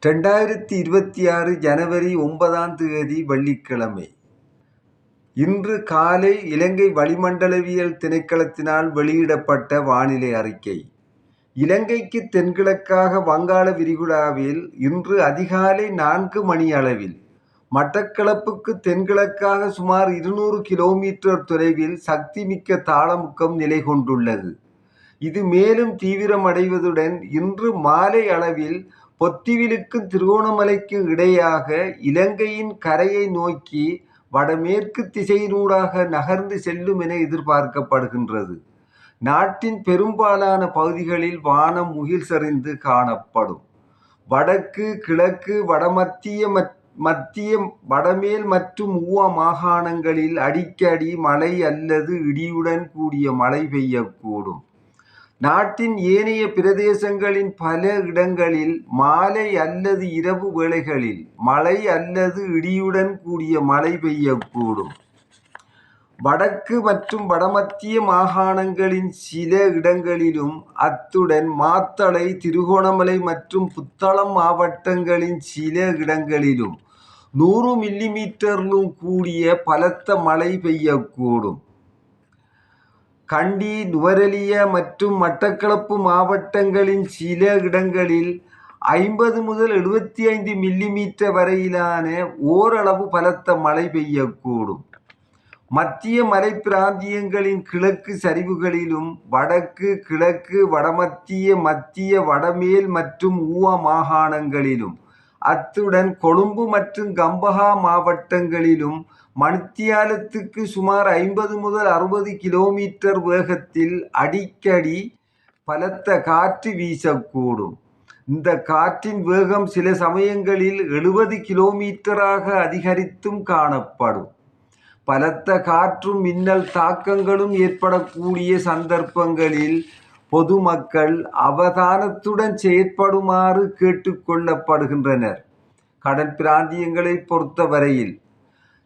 2026 ஜனவரி 9ஆம் தேதி வெள்ளிக்கிழமை. இன்று காலை இலங்கை வளிமண்டலவியல் திணைக்களத்தினால் வெளியிடப்பட்ட வானிலை அறிக்கை. இலங்கைக்கு தென்கிழக்காக வங்காள விரிகுடாவில் இன்று அதிகாலை 4 மணியளவில் மட்டக்களப்புக்கு தென்கிழக்காக சுமார் 200 கிலோமீட்டர் தொலைவில் சக்திமிக்க தாளமுக்கம் நிலை கொண்டுள்ளது. இது மேலும் தீவிரமடைவதுடன் இன்று மாலை அளவில் பொத்திவிலுக்கும் திருகோணமலைக்கும் இடையாக இலங்கையின் கரையை நோக்கி வடமேற்கு திசையினூடாக நகர்ந்து செல்லும் என எதிர்பார்க்கப்படுகின்றது. நாட்டின் பெரும்பாலான பகுதிகளில் வானம் முகில் சரிந்து காணப்படும். வடக்கு, கிழக்கு, மத்திய வடமேல் மற்றும் ஊவா மாகாணங்களில் அடிக்கடி மழை அல்லது இடியுடன் கூடிய மழை பெய்யக்கூடும். நாட்டின் ஏனைய பிரதேசங்களின் பல இடங்களில் மாலை அல்லது இரவு வேளைகளில் மழை அல்லது இடியுடன் கூடிய மழை பெய்யக்கூடும். வடக்கு மற்றும் வடமத்திய மாகாணங்களின் சில இடங்களிலும் அத்துடன் மாத்தளை, திருகோணமலை மற்றும் புத்தளம் மாவட்டங்களின் சில இடங்களிலும் 100 மில்லிமீட்டரிலும் கூடிய பலத்த மழை பெய்யக்கூடும். கண்டி, நுவரெலிய மற்றும் மட்டக்களப்பு மாவட்டங்களின் சில இடங்களில் 50 முதல் 75 மில்லிமீட்டர் வரையிலான ஓரளவு பலத்த மழை பெய்யக்கூடும். மத்திய மலை பிராந்தியங்களின் கிழக்கு சரிவுகளிலும் வடக்கு, கிழக்கு, மத்திய, வடமேல் மற்றும் ஊவா மாகாணங்களிலும் அத்துடன் கொழும்பு மற்றும் கம்பஹா மாவட்டங்களிலும் மணித்தியாலத்துக்கு சுமார் 50 முதல் 60 கிலோமீட்டர் வேகத்தில் அடிக்கடி பலத்த காற்று வீசக்கூடும். இந்த காற்றின் வேகம் சில சமயங்களில் 70 கிலோமீட்டராக அதிகரித்தும் காணப்படும். பலத்த காற்றும் மின்னல் தாக்கங்களும் ஏற்படக்கூடிய சந்தர்ப்பங்களில் பொதுமக்கள் அவதானத்துடன் செயற்படுமாறு கேட்டுக்கொள்ளப்படுகின்றனர். கடல் பிராந்தியங்களை பொறுத்தவரையில்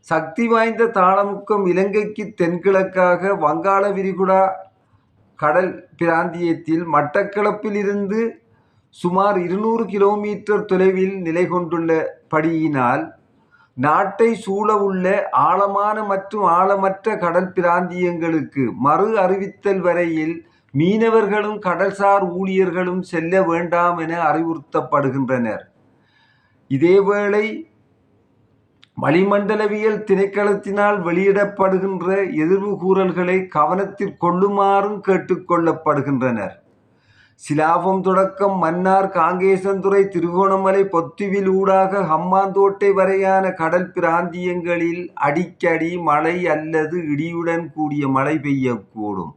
சக்தி வாய்ந்த தாளமுக்கம் இலங்கைக்கு தென்கிழக்காக வங்காள விரிகுடா கடல் பிராந்தியத்தில் மட்டக்களப்பில் இருந்து சுமார் 200 கிலோமீட்டர் தொலைவில் நிலை கொண்டுள்ளபடியினால் நாட்டை சூழவுள்ள ஆழமான மற்றும் ஆழமற்ற கடல் பிராந்தியங்களுக்கு மறு அறிவித்தல் வரையில் மீனவர்களும் கடல்சார் ஊழியர்களும் செல்ல வேண்டாம் என அறிவுறுத்தப்படுகின்றனர். இதேவேளை வளிமண்டலவியல் திணைக்களத்தினால் வெளியிடப்படுகின்ற எதிர்வு கூறல்களை கவனத்தில் கொள்ளுமாறும் கேட்டுக்கொள்ளப்படுகின்றனர். சிலாபம் தொடக்கம் மன்னார், காங்கேசன்துறை, திருகோணமலை, பொத்திவில் ஊடாக ஹம்பாந்தோட்டை வரையான கடல் பிராந்தியங்களில் அடிக்கடி மழை அல்லது இடியுடன் கூடிய மழை பெய்யக்கூடும்.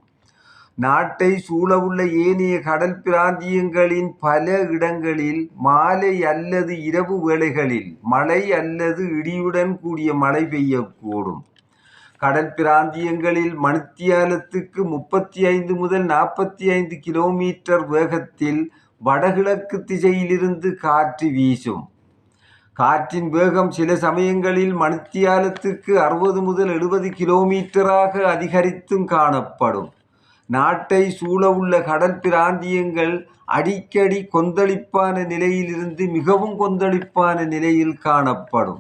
நாட்டை சூழவுள்ள ஏனைய கடல் பிராந்தியங்களின் பல இடங்களில் மாலை அல்லது இரவு வேளைகளில் மழை அல்லது இடியுடன் கூடிய மழை பெய்யக்கூடும். கடல் பிராந்தியங்களில் மணித்தியாலத்துக்கு 35 முதல் 45 கிலோமீட்டர் வேகத்தில் வடகிழக்கு திசையிலிருந்து காற்று வீசும். காற்றின் வேகம் சில சமயங்களில் மணித்தியாலத்துக்கு 60 முதல் 70 கிலோமீட்டராக அதிகரித்தும் காணப்படும். நாட்டை சூழவுள்ள கடல் பிராந்தியங்கள் அடிக்கடி கொந்தளிப்பான நிலையிலிருந்து மிகவும் கொந்தளிப்பான நிலையில் காணப்படும்.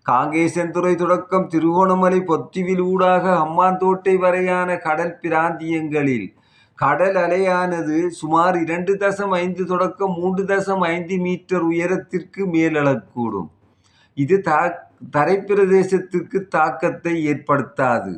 காங்கேசன்துறை தொடக்கம் திருகோணமலை, பொத்திவில் ஊடாக ஹம்பாந்தோட்டை வரையான கடல் பிராந்தியங்களில் கடல் அலையானது சுமார் 2.5 தொடக்கம் 3.5 மீட்டர் உயரத்திற்கு மேலெழக்கூடும். இது தரைப்பிரதேசத்திற்கு தாக்கத்தை ஏற்படுத்தாது.